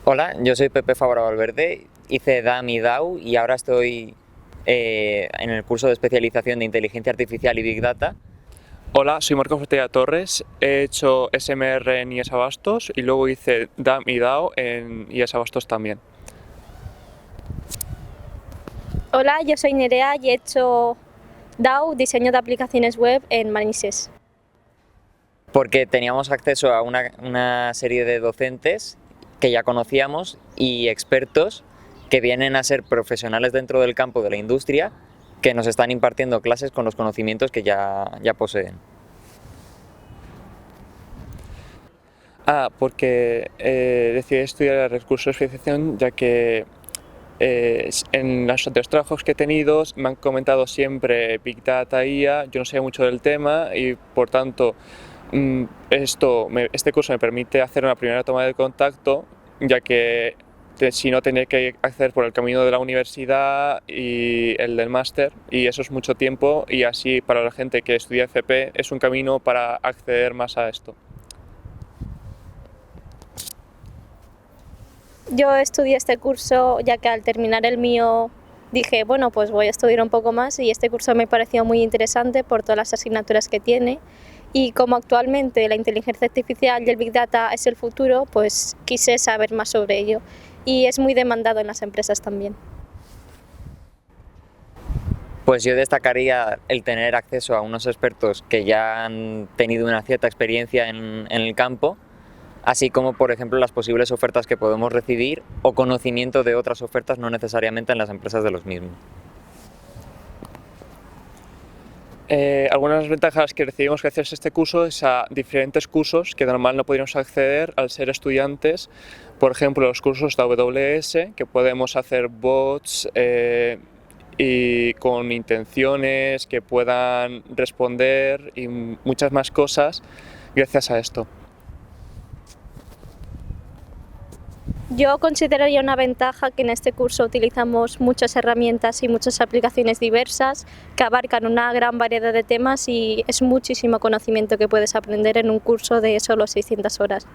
Hola, yo soy Pepe Fabra Valverde, hice DAM y DAO y ahora estoy en el curso de especialización de Inteligencia Artificial y Big Data. Hola, soy Marcos Ortega Torres, he hecho SMR en IES Abastos y luego hice DAM y DAO en IES Abastos también. Hola, yo soy Nerea y he hecho DAO, diseño de aplicaciones web en Manises. Porque teníamos acceso a una serie de docentes que ya conocíamos y expertos que vienen a ser profesionales dentro del campo de la industria que nos están impartiendo clases con los conocimientos que ya poseen. Porque decidí estudiar el curso de especialización ya que en los otros trabajos que he tenido me han comentado siempre Big Data, IA, yo no sé mucho del tema y por tanto este curso me permite hacer una primera toma de contacto, ya que si no tenía que acceder por el camino de la universidad y el del máster, y eso es mucho tiempo, y así para la gente que estudia FP es un camino para acceder más a esto. Yo estudié este curso ya que al terminar el mío dije, bueno, pues voy a estudiar un poco más y este curso me pareció muy interesante por todas las asignaturas que tiene y como actualmente la inteligencia artificial y el Big Data es el futuro, pues quise saber más sobre ello y es muy demandado en las empresas también. Pues yo destacaría el tener acceso a unos expertos que ya han tenido una cierta experiencia en el campo, así como por ejemplo las posibles ofertas que podemos recibir o conocimiento de otras ofertas no necesariamente en las empresas de los mismos. Algunas ventajas que recibimos gracias a este curso es a diferentes cursos que normal no podríamos acceder al ser estudiantes. Por ejemplo, los cursos de AWS, que podemos hacer bots y con intenciones que puedan responder y muchas más cosas gracias a esto. Yo consideraría una ventaja que en este curso utilizamos muchas herramientas y muchas aplicaciones diversas que abarcan una gran variedad de temas y es muchísimo conocimiento que puedes aprender en un curso de solo 600 horas.